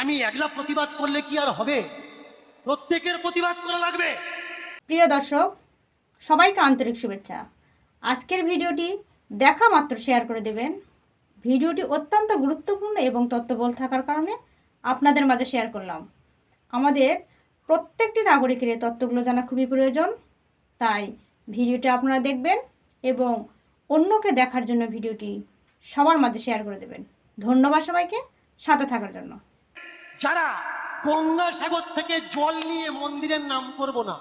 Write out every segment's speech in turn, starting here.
আমি একলা প্রতিবাদ করলে কি আর হবে? প্রত্যেকের প্রতিবাদ করা লাগবে। প্রিয় দর্শক, সবাইকে আন্তরিক শুভেচ্ছা। আজকের ভিডিওটি দেখা মাত্র শেয়ার করে দেবেন। ভিডিওটি অত্যন্ত গুরুত্বপূর্ণ এবং তথ্যবহুল থাকার কারণে আপনাদের মাঝে শেয়ার করলাম। আমাদের প্রত্যেকটি নাগরিকের এই তথ্যগুলো জানা খুবই প্রয়োজন, তাই ভিডিওটি আপনারা দেখবেন এবং অন্যকে দেখার জন্য ভিডিওটি সবার মাঝে শেয়ার করে দেবেন। ধন্যবাদ সবাইকে সাথে থাকার জন্য। যারা গঙ্গাসাগর থেকে জল নিয়ে মন্দিরের নাম করব না,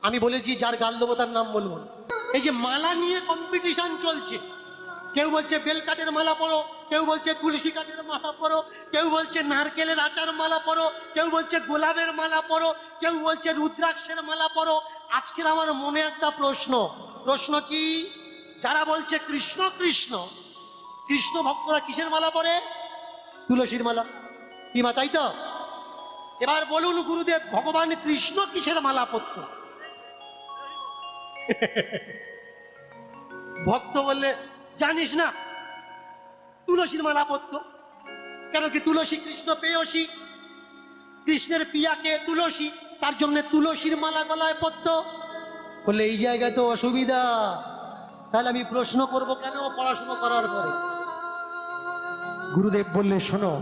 আমি বলেছি যার গাল দেবো তার নাম বলবো না। এই যে মালা নিয়ে কম্পিটিশন চলছে, কেউ বলছে বেলকাঠের মালা পরো, কেউ বলছে তুলসী কাঠের মালা পরো, কেউ বলছে নারকেলের আচার মালা পরো, কেউ বলছে গোলাপের মালা পরো, কেউ বলছে রুদ্রাক্ষের মালা পরো। আজকের আমার মনে একটা প্রশ্ন কি, যারা বলছে কৃষ্ণ কৃষ্ণ, কৃষ্ণ ভক্তরা কিসের মালা পরে? তুলসীর মালা। কি মা, তাই তো? এবার বলুন গুরুদেব, ভগবান কৃষ্ণ কিসের মালা পরত? ভক্ত বললে জানিস না, তুলসীর মালা পরত। কেন কি? তুলসী কৃষ্ণ পেয়সী, কৃষ্ণের পিয়াকে তুলসী, তার জন্য তুলসীর মালা গলায় পরত। বললে এই জায়গায় তো অসুবিধা, তাহলে আমি প্রশ্ন করব কেন পড়াশোনা করার পরে? গুরুদেব বললে শোনো,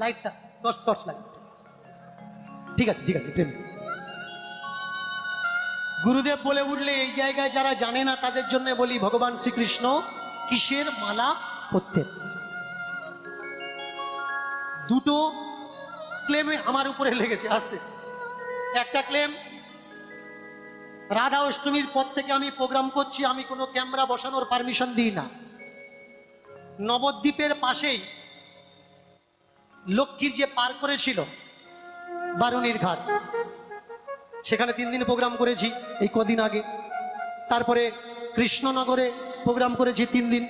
লাইটটা টর্চ লাইট, ঠিক আছে প্রেম। গুরুদেব বলে উঠলে এই জায়গায় যারা জানে না তাদের জন্য বলি, ভগবান শ্রীকৃষ্ণ কিসের মালা পরতেন? দুটো ক্লেমে আমার উপরে লেগেছে আসতে। একটা ক্লেম, রাধা অষ্টমীর পর থেকে আমি প্রোগ্রাম করছি, আমি কোনো ক্যামেরা বসানোর পারমিশন দিই না। নবদ্বীপের পাশেই লক্ষ্মীর যে পার করেছিল বারুণীর ঘাট, সেখানে 3 দিন প্রোগ্রাম করেছি এই কদিন আগে। তারপরে কৃষ্ণনগরে প্রোগ্রাম করেছি 3 দিন,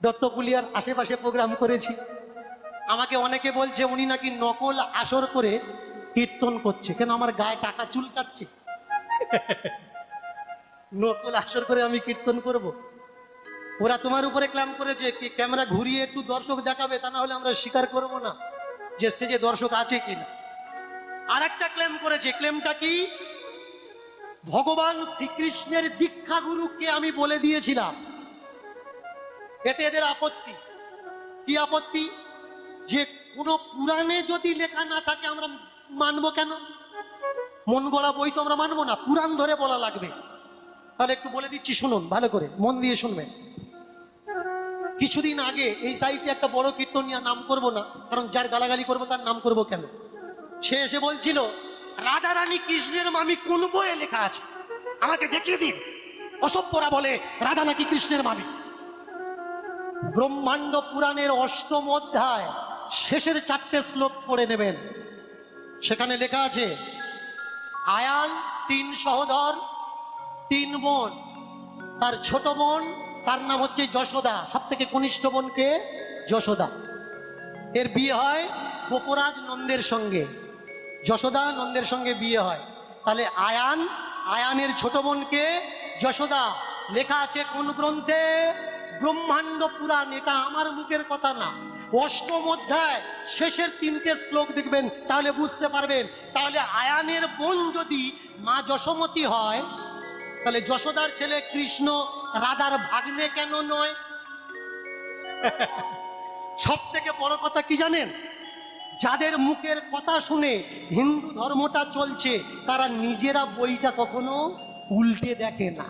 দত্তকুলিয়ার আশেপাশে প্রোগ্রাম করেছি। আমাকে অনেকে বলছে উনি নাকি নকল আসর করে কীর্তন করছে। কেন? আমার গায়ে টাকা চুলকাচ্ছে? নকল আসর করে আমি কীর্তন করব? ওরা তোমার উপরে ক্লেম করেছে কি ক্যামেরা ঘুরিয়ে একটু দর্শক দেখাবে, তা না হলে আমরা স্বীকার করব না যে স্টেজে দর্শক আছে কিনা। আর একটা ক্লেম করেছে, ক্লেমটা কি, ভগবান শ্রীকৃষ্ণের দীক্ষা গুরুকে আমি বলে দিয়েছিলাম। এতে এদের আপত্তি। কি আপত্তি? যে কোনো পুরাণে যদি লেখা না থাকে আমরা মানবো কেন? মন গড়া বই তো আমরা মানবো না, পুরাণ ধরে বলা লাগবে। তাহলে একটু বলে দিচ্ছি, শুনুন ভালো করে, মন দিয়ে শুনবেন। কিছুদিন আগে এই সাইটে একটা বড় কীর্তনিয়া, নাম করব না কারণ যার গালাগালি করবো তার নাম করব কেন, সে এসে বলছিল রাধা রানী কৃষ্ণের মামি কোন বইয়ে লেখা আছে আমাকে দেখিয়ে দিন। অসভ্যরা বলে রাধা নাকি কৃষ্ণের মামি। ব্রহ্মাণ্ড পুরাণের 8ম অধ্যায় শেষের 4টে শ্লোক পড়ে নেবেন। সেখানে লেখা আছে, আয়ান 3 সহোদর 3 বোন, তার ছোট বোন তার নাম হচ্ছে যশোদা, সব থেকে কনিষ্ঠ বোনকে যশোদা। এর বিয়ে হয় গোপরাজ নন্দের সঙ্গে, যশোদা নন্দের সঙ্গে বিয়ে হয়। তাহলে আয়ানের ছোট বোনকে যশোদা। লেখা আছে কোন গ্রন্থে? ব্রহ্মাণ্ড পুরাণ। এটা আমার মুখের কথা না। 8ম অধ্যায় শেষের 3টে শ্লোক দেখবেন, তাহলে বুঝতে পারবেন। তাহলে আয়ানের বোন যদি মা যশোমতী হয়, তাহলে যশোদার ছেলে কৃষ্ণ রাধার ভাগ্নে কেন নয়? সব থেকে বড় কথা কি জানেন? যাদের মুখের কথা শুনে হিন্দু ধর্মটা চলছে, তারা নিজেরা বইটা কখনো উল্টে দেখে না।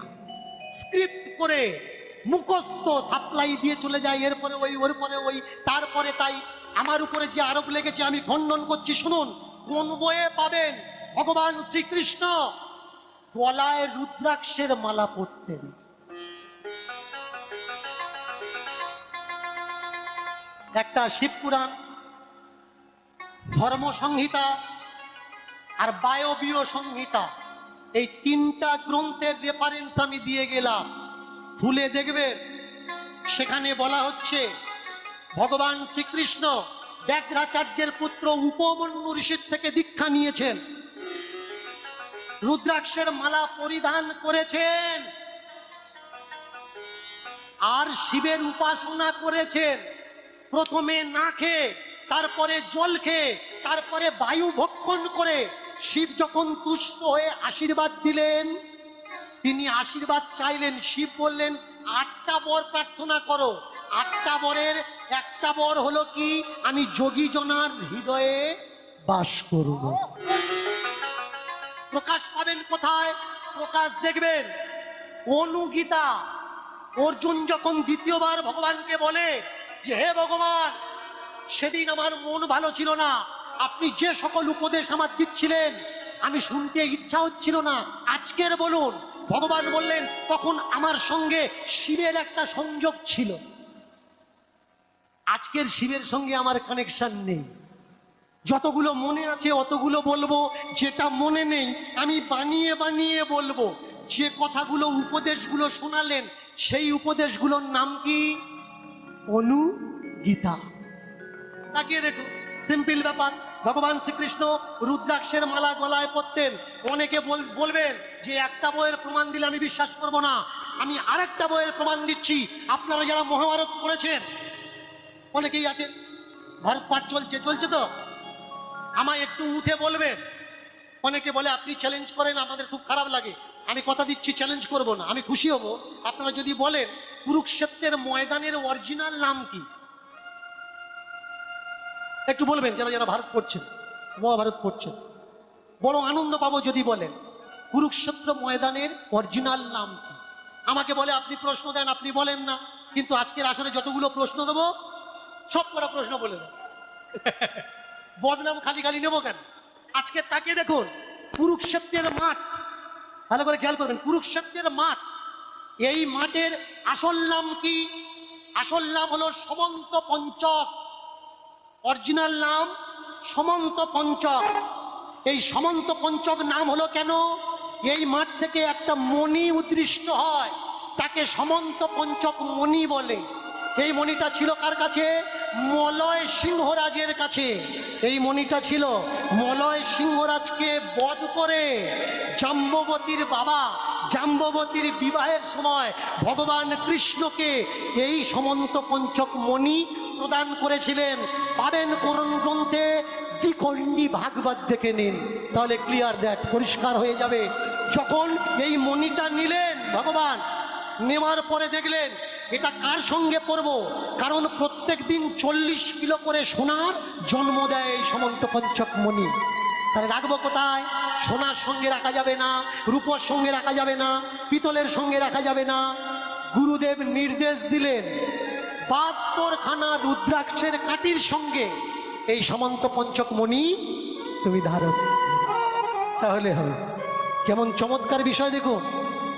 স্ক্রিপ্ট করে মুখস্থ সাপ্লাই দিয়ে চলে যায়, এরপরে ওই, ওর পরে ওই, তারপরে তাই। আমার উপরে যে আরোপ লেগেছে আমি খণ্ডন করছি। শুনুন, কোন বইয়ে পাবেন ভগবান শ্রীকৃষ্ণ গলায় রুদ্রাক্ষের মালা পরতেন? একটা শিবপুরাণ, ধর্ম সংহিতা আর বায়বীয় সংহিতা, এই 3টা গ্রন্থের রেফারেন্স আমি দিয়ে গেলাম। খুলে দেখবেন, সেখানে বলা হচ্ছে ভগবান শ্রীকৃষ্ণ ব্যাঘ্রাচার্যের পুত্র উপমন্যু ঋষির থেকে দীক্ষা নিয়েছেন, রুদ্রাক্ষের মালা পরিধান করেছেন। আর শিবের উপাসনা করেছেন, প্রথমে না খেয়ে, তারপরে জল খেয়ে, তারপরে বায়ু ভক্ষণ করে। শিব যখন তুষ্ট হয়ে আশীর্বাদ দিলেন, তিনি আশীর্বাদ চাইলেন, শিব বললেন 8টা বর প্রার্থনা করো। 8টা বরের একটা বর হলো কি, আমি যোগী জনার হৃদয়ে বাস করব। প্রকাশ পাবেন কোথায়? প্রকাশ দেখবেন অনুগীতা। অর্জুন যখন দ্বিতীয়বার ভগবানকে বলে যে হে ভগবান, সেদিন আমার মন ভালো ছিল না, আপনি যে সকল উপদেশ আমার দিচ্ছিলেন আমি শুনতে ইচ্ছা হচ্ছিল না, আজকের বলুন। ভগবান বললেন তখন আমার সঙ্গে শিবের একটা সংযোগ ছিল, আজকের শিবের সঙ্গে আমার কানেকশন নেই। যতগুলো মনে আছে অতগুলো বলবো, যেটা মনে নেই আমি বানিয়ে বানিয়ে বলবো। যে কথাগুলো উপদেশগুলো শোনালেন সেই উপদেশগুলোর নাম কি? অনুগীতা। তাকিয়ে দেখুন, সিম্পল ব্যাপার। ভগবান শ্রীকৃষ্ণ রুদ্রাক্ষের মালা গলায় পরতেন। অনেকে বলবেন যে একটা বইয়ের প্রমাণ দিলে আমি বিশ্বাস করব না, আমি আরেকটা বইয়ের প্রমাণ দিচ্ছি। আপনারা যারা মহাভারত পড়েছেন অনেকেই আছেন, ভারত পাঠ চলছে তো, আমায় একটু উঠে বলবেন। অনেকে বলে আপনি চ্যালেঞ্জ করেন, আমাদের খুব খারাপ লাগে। আমি কথা দিচ্ছি চ্যালেঞ্জ করব না, আমি খুশি হব আপনারা যদি বলেন কুরুক্ষেত্রের ময়দানের অরিজিনাল নাম কি। একটু বলবেন যারা যারা ভারত পড়ছেন, মহাভারত পড়ছেন, বড় আনন্দ পাবো যদি বলেন কুরুক্ষেত্র ময়দানের অরিজিনাল নাম কি। আমাকে বলে আপনি প্রশ্ন দেন, আপনি বলেন না, কিন্তু আজকের আসলে যতগুলো প্রশ্ন দেবো সব কটা প্রশ্ন বলে দেব। বদনাম খালি খালি নেবো কেন? আজকে তাকে দেখুন, কুরুক্ষেত্রের মাঠ, ভালো করে খেয়াল করবেন, কুরুক্ষেত্রের মাঠ, এই মাঠের আসল নাম কি? আসল নাম হলো সমন্ত পঞ্চক। অরিজিনাল নাম সমন্ত পঞ্চক। এই সমন্ত পঞ্চক নাম হলো কেন? এই মাঠ থেকে একটা মণি উদ্দৃষ্ট হয়, তাকে সমন্ত পঞ্চক মণি বলে। এই মণিটা ছিল কার কাছে? মলয় সিংহরাজের কাছে। এই মণিটা ছিল মলয় সিংহরাজকে বধ করে জাম্ববতীর বাবা, জাম্ববতীর বিবাহের সময় ভগবান কৃষ্ণকে এই সমন্ত পঞ্চক মণি প্রদান করেছিলেন। পাবেন কোরআন গ্রন্থে, দ্বিখণ্ডী ভাগবত দেখে নিন, তাহলে ক্লিয়ার দ্যাট, পরিষ্কার হয়ে যাবে। যখন এই মণিটা নিলেন ভগবান, নেওয়ার পরে দেখলেন এটা কার সঙ্গে পরব, কারণ প্রত্যেক দিন 40 কিলো করে সোনার জন্ম দেয় এই সমন্ত পঞ্চক মণি। তাহলে রাখবো কোথায়? সোনার সঙ্গে রাখা যাবে না, রূপোর সঙ্গে রাখা যাবে না, পিতলের সঙ্গে রাখা যাবে না। গুরুদেব নির্দেশ দিলেন 72খানা রুদ্রাক্ষের কাঠির সঙ্গে এই সমন্ত পঞ্চক মণি তুমি ধারণ, তাহলে হবে। কেমন চমৎকার বিষয় দেখুন,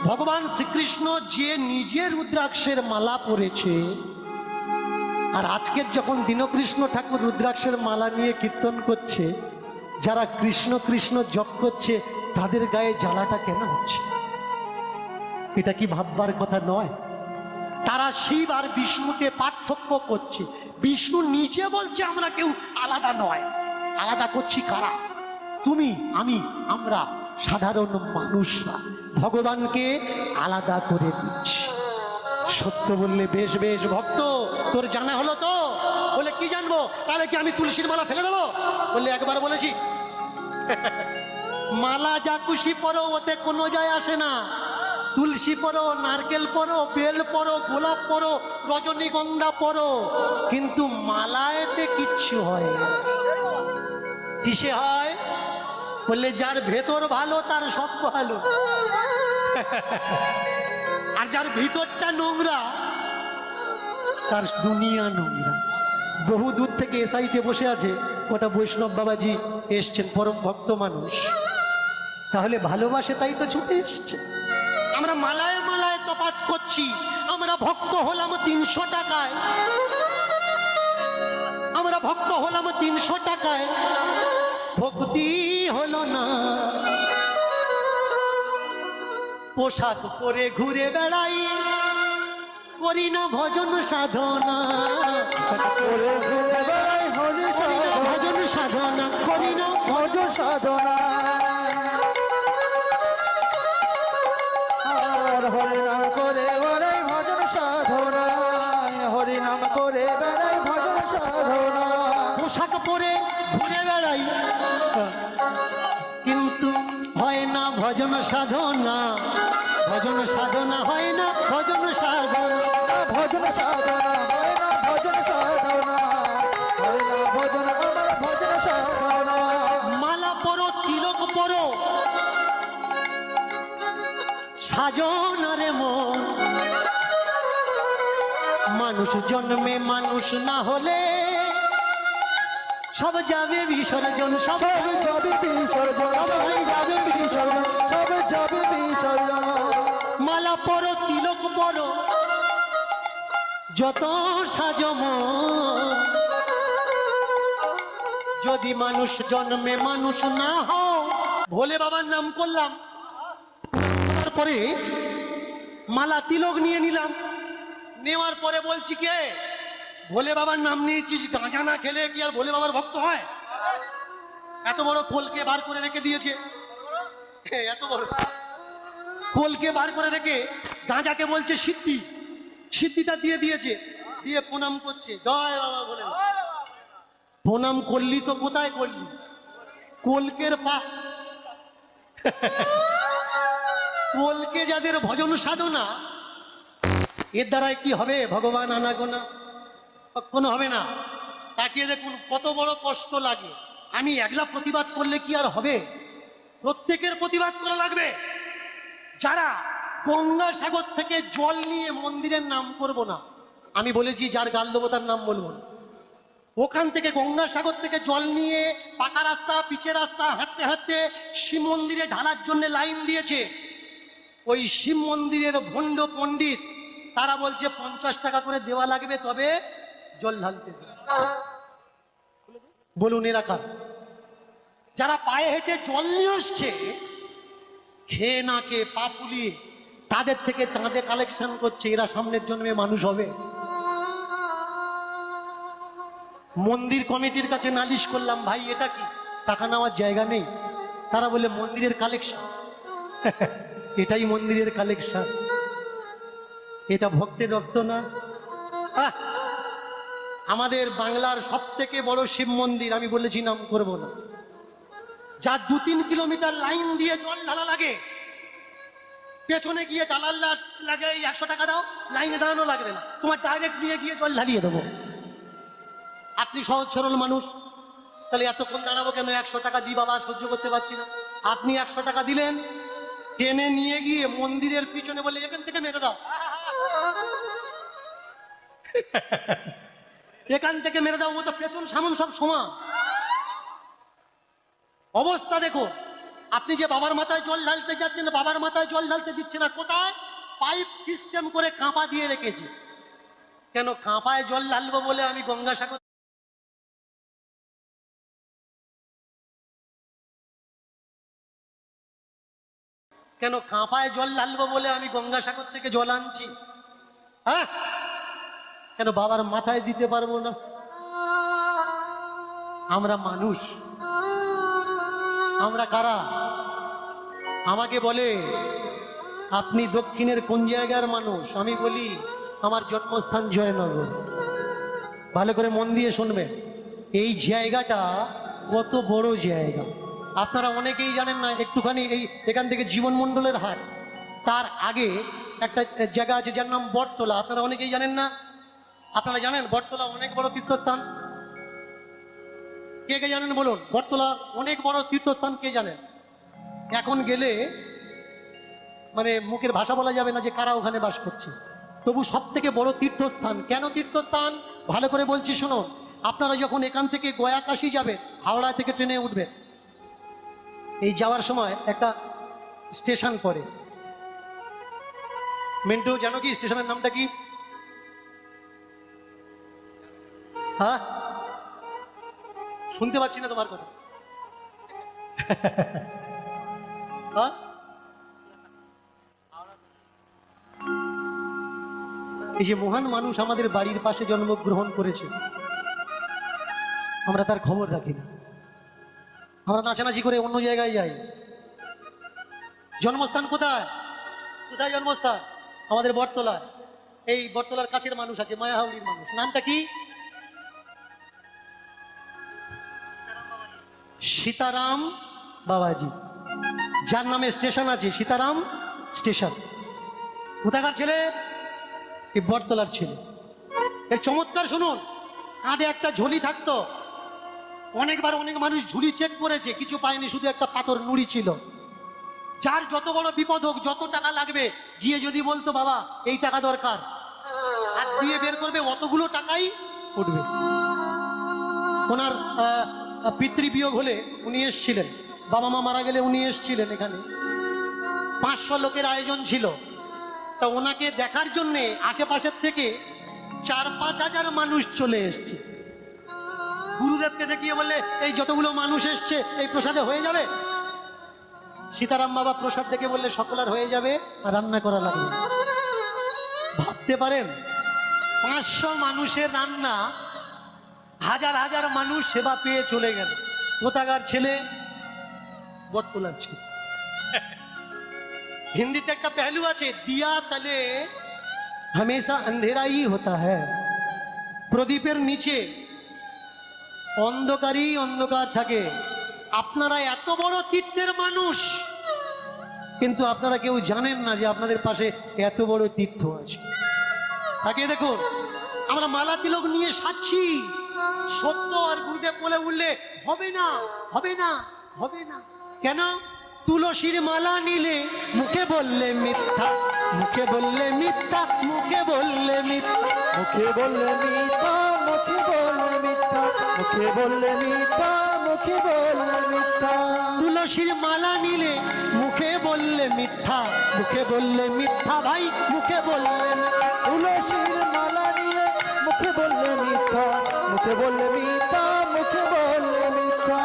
ভগবান শ্রীকৃষ্ণ যে নিজে রুদ্রাক্ষের মালা পরেছে, আর আজকের যখন দীনকৃষ্ণ ঠাকুর রুদ্রাক্ষের মালা নিয়ে কীর্তন করছে, যারা কৃষ্ণ কৃষ্ণ জপ করছে তাদের গায়ে জ্বালাটা কেন হচ্ছে? এটা কি ভাববার কথা নয়? তারা শিব আর বিষ্ণুকে পার্থক্য করছে। বিষ্ণু নিজে বলছে আমরা কেউ আলাদা নয়। আলাদা করছি কারা? তুমি, আমি, আমরা সাধারণ মানুষরা ভগবানকে আলাদা করে দিচ্ছি। সত্য বললে বেশ বেশ ভক্ত, তোর জানা হলো তো? বলে কি জানবো? তাহলে কি আমি তুলসীর মালা ফেলে দেবো? বললে একবার বলেছি মালা যা খুশি পরো, ওতে কোনো যায় আসে না। তুলসী পরো, নারকেল পরো, বেল পরো, গোলাপ পরো, রজনীগন্ধা পরো, কিন্তু মালায়েতে কিচ্ছু হয় না। কিসে হয়? বললে যার ভেতর ভালো তার সব ভালো, আর যার ভিতরটা নোংরা তার দুনিয়া নোংরা। বহু দূর থেকে এসআইটে বসে আছে কটা বৈষ্ণব বাবাজি এসছেন, পরম ভক্ত মানুষ, তাহলে ভালোবাসে তাই তো ছুটে এসছে। আমরা মালায় মালায় তফাৎ করছি। আমরা ভক্ত হলাম 300 টাকায়, আমরা ভক্ত হলাম 300 টাকায়, ভক্তি হলো না। পোশাক পরে ঘুরে বেড়াই, করি না ভজন সাধনা, ভজন সাধনা করি না, ভজন সাধনা হরে না করে ভজন সাধনা। বেড়াই ভজন সাধনা। পোশাক পরে ঘুরে বেড়াই, কিন্তু হয় না ভজন সাধনা, ভজন সাধনা হয় না, ভজন সাধনা। ভজন সাধনা হয় না, ভজন সাধনা হয় না, ভজন আমার ভজন সাধনা। মালা পরো, তিলক পরো, সাজনা রে মন। মানুষ জন্মে মানুষ না হলে সব যাবে বিসর্জন, সব সব যাবে বিসর্জন, সবাই যাবে বিসর্জন, সব যাবে বিসর্জন। মালা পরো, তিলক পরো, যত সাজম, যদি মানুষ জন্মে মানুষ না হও। ভোলে বাবার নাম করলাম, তারপরে মালা তিলক নিয়ে নিলাম, নেওয়ার পরে বলছি কে ভোলে বাবার নাম নিয়েছিস, গাঁজা না খেলে কি আর ভোলে বাবার ভক্ত হয়? এত বড় কোলকে বার করে রেখে দিয়েছে, এত বড় কোলকে বার করে রেখে গাঁজাকে বলছে সিদ্ধি, সিদ্ধিটা দিয়ে দিয়েছে, দিয়ে প্রণাম করছে, জয় বাবা বলে। প্রণাম করলি তো কোথায় করলি? কোলকের পা। কোলকে যাদের ভজন সাধনা, এর দ্বারাই কি হবে? ভগবান আনাগোনা কখনো হবে না। তাকিয়ে দেখুন কত বড় কষ্ট লাগে। আমি একলা প্রতিবাদ করলে কি আর হবে? প্রত্যেকের প্রতিবাদ করা লাগবে। যারা গঙ্গাসাগর থেকে জল নিয়ে মন্দিরের নাম করব না, আমি বলেছি যার গাল দেবো তার নাম বলবো না। ওখান থেকে গঙ্গাসাগর থেকে জল নিয়ে পাকা রাস্তা, পিচের রাস্তা হাঁটতে হাঁটতে শিব মন্দিরে ঢালার জন্য লাইন দিয়েছে। ওই শিব মন্দিরের ভণ্ড পণ্ডিত তারা বলছে 50 টাকা করে দেওয়া লাগবে, তবে জল ঢালতে দেবে। বলুন এরা কার? যারা পায়ে হেঁটে জল নিয়ে আসছে, খেয়ে না কে পা পুলিয়ে, তাদের থেকে চাঁদে কালেকশন করছে। এরা সামনের জন্মে মানুষ হবে? মন্দির কমিটির কাছে নালিশ করলাম, ভাই এটা কি, টাকা নেওয়ার জায়গা নেই? তারা বলে মন্দিরের কালেকশন। এটাই মন্দিরের কালেকশন? এটা ভক্তের রক্ত না? আহ! আমাদের বাংলার সব থেকে বড় শিব মন্দির, আমি বলেছি নাম করব না, যা 2-3 কিলোমিটার লাইন দিয়ে জল ঢালা লাগে, পেছনে গিয়ে ঢালার লাগে 100 টাকা দাও, লাইনে দাঁড়ানো লাগবে না, তোমার ডাইরেক্ট নিয়ে গিয়ে জল ঢালিয়ে দেবো। আপনি সহজ সরল মানুষ, তাহলে এতক্ষণ দাঁড়াবো কেন? 100 টাকা দিই বাবা, সহ্য করতে পারছি না। আপনি 100 টাকা দিলেন, টেনে নিয়ে গিয়ে মন্দিরের পিছনে বলে এখান থেকে মেরে দাও, এখান থেকে মেরে দাও। ও তো পেছন সামন সব সমান অবস্থা। দেখো আপনি যে বাবার মাথায় জল ঢালতে যাচ্ছেন, বাবার মাথায় জল ঢালতে দিচ্ছে না, কোথায়? পাইপ সিস্টেম করে কাঁপা দিয়ে রেখেছে। কেন? কাঁপায় জল ঢালবো বলে আমি গঙ্গাসাগর, কেন কাঁপায় জল ঢালবো বলে আমি গঙ্গাসাগর থেকে জল আনছি? হ্যাঁ, কেন বাবার মাথায় দিতে পারবো না? আমরা মানুষ, আমরা কারা? আমাকে বলে আপনি দক্ষিণের কোন জায়গার মানুষ? আমি বলি আমার জন্মস্থান জয়নগর। ভালো করে মন দিয়ে শুনবেন, এই জায়গাটা কত বড় জায়গা আপনারা অনেকেই জানেন না। একটুখানি এই এখান থেকে জীবন মণ্ডলের হাট, তার আগে একটা জায়গা আছে যার নাম বটতলা, আপনারা অনেকেই জানেন না। আপনারা জানেন বটতলা অনেক বড় তীর্থস্থান? কে কে জানেন বলুন? বটতলা অনেক বড় তীর্থস্থান কে জানেন? এখন গেলে মানে মুখের ভাষা বলা যাবে না যে কারা ওখানে বাস করছে, তবু সব থেকে বড় তীর্থস্থান। কেন তীর্থস্থান? ভালো করে বলছি শুনুন। আপনারা যখন এখান থেকে গয়াকাশি যাবেন, হাওড়া থেকে ট্রেনে উঠবেন, এই যাওয়ার সময় একটা স্টেশন পড়ে। মিন্টু জানো কি স্টেশনের নামটা কি? হ্যাঁ, শুনতে পাচ্ছি না তোমার কথা। হ্যাঁ, এই যে মহান মানুষ আমাদের বাড়ির পাশে জন্মগ্রহণ করেছে, আমরা তার খবর রাখি না। আমরা নাচানাচি করে অন্য জায়গায় যাই। জন্মস্থান কোথায়? কোথায় জন্মস্থান? আমাদের বটতলায়। এই বটতলার কাছের মানুষ আছে, মায়াহাউলির মানুষ। নামটা কি? সীতারাম বাবাজি, যার নামে স্টেশন আছে, সীতারাম স্টেশন। কোথাকার ছেলে? এই বটতলার ছেলে। এর চমৎকার শুনুন, কাঁধে একটা ঝুলি থাকতো। অনেকবার অনেক মানুষ ঝুলি চেক করেছে, কিছু পায়নি, শুধু একটা পাথর নুড়ি ছিল। যার যত বড় বিপদ হোক, যত টাকা লাগবে, গিয়ে যদি বলতো বাবা এই টাকা দরকার, হাত দিয়ে বের করবে, অতগুলো টাকাই উঠবে। ওনার পিতৃবিয়োগ হলে উনি এসছিলেন, বাবা মা মারা গেলে উনি এসছিলেন এখানে। 500 লোকের আয়োজন ছিল। তা ওনাকে দেখার জন্যে আশেপাশের থেকে 4-5 হাজার মানুষ চলে এসছে। গুরুদেবকে দেখিয়ে বললে এই যতগুলো মানুষ এসছে এই প্রসাদে হয়ে যাবে? সীতারাম বাবা প্রসাদ দেখে বললে সকলার হয়ে যাবে, রান্না করা লাগবে। ভাবতে পারেন 500 মানুষের রান্না, হাজার হাজার মানুষ সেবা পেয়ে চলে গেল। কোথাকার ছেলে? বটতলার ছেলে। হিন্দিতে একটা পেহলু আছে, দিয়া তলে হামেশা অন্ধেরাই হতা হ্যায়। প্রদীপের নিচে অন্ধকারই অন্ধকার থাকে। আপনারা এত বড় তীর্থের মানুষ, কিন্তু আপনারা কেউ জানেন না যে আপনাদের পাশে এত বড় তীর্থ আছে। তাকে দেখুন, আমরা মালা তিলক নিয়ে সাচ্ছি সত্য, আর গুরুদেব বলে উঠলে হবে না, হবে না, হবে না। কেন? তুলসীর মালা নিলে মুখে বললে মিথ্যা, মুখে বললে মিথ্যা, মুখে বললে মিথ্যা, মুখে বললে মিথ্যা, মুখে বললে মিথ্যা, মুখে বললে মিথ্যা, মুখে বললে মিথ্যা। তুলসীর মালা নিলে মুখে বললে মিথ্যা, মুখে বললে মিথ্যা ভাই, মুখে বললে মিথ্যা। তুলসীর মালা নিয়ে মুখে বললে মিথ্যা, মুখে বললে মিথ্যা, মুখে বললে মিথ্যা।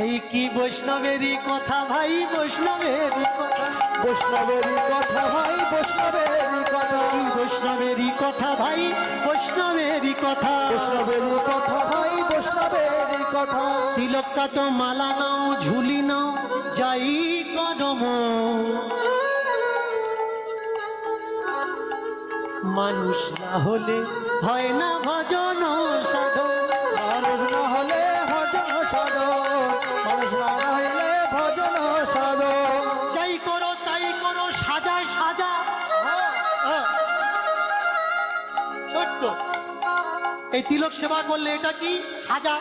এই কি বৈষ্ণবেরই কথা ভাই, বৈষ্ণবেরই কথা, বৈষ্ণবেরই কথা ভাই, বৈষ্ণবেরই কথা, বৈষ্ণবেরই কথা ভাই, বৈষ্ণবেরই কথা, বৈষ্ণবেরই কথা ভাই, বৈষ্ণবেরই কথা। তিলক কাটো, মালা নাও, ঝুলি নাও, যাই কদম। মানুষ না হলে হয় না ভজন সাধন, মানুষ না হলে ভজন সাধন, মানুষ না হলে ভজন সাধন। যাই করো তাই করো, সাজা সাজা। ছোট্ট এই তিলক সেবা করলে এটা কি? সাজা।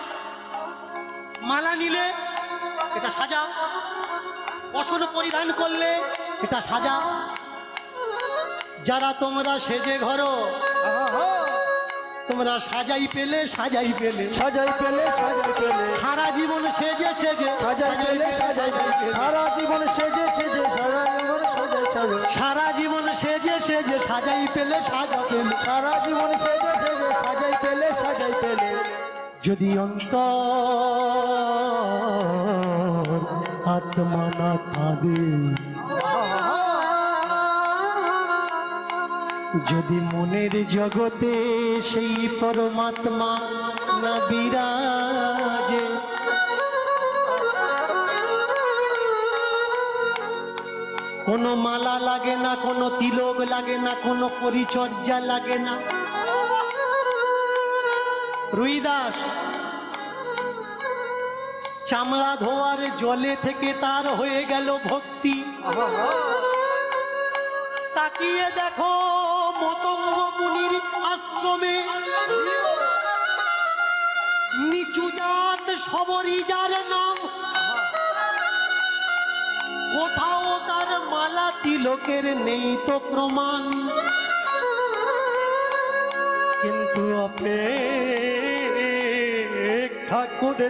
মালা নিলে এটা সাজা, বসন পরিধান করলে এটা সাজা। যারা তোমরা সেজে ঘরো, তোমরা সাজাই পেলে, সাজাই পেলে, সাজাই পেলে, সাজাই পেলে, সারা জীবন সেজে সেজে, সাজাই পেলে, সাজাই পেলে, সারা জীবন সেজে সেজে, সারা জীবন সাজাই সাজে, সারা জীবন সেজে সেজে, সাজাই পেলে, সাজা পেলে, সারা জীবন সেজে সেজে, সাজাই পেলে, সাজাই পেলে। যদি অন্তর আত্মা না কাঁদে, যদি মনের জগতে সেই পরমাত্মা না বিরাজে, কোনো মালা লাগে না, কোনো তিলক লাগে না, কোনো পরিচর্যা লাগে না। রুইদাস চামড়া ধোয়ার জলে থেকে তার হয়ে গেল ভক্তি। তাকিয়ে দেখো মতঙ্গ মুনির আশ্রমে, নিচু জাত সবরই যার নাম, কোথাও তার মালা তিলকের নেই তো প্রমাণ। কিন্তু অপেক্ষা করে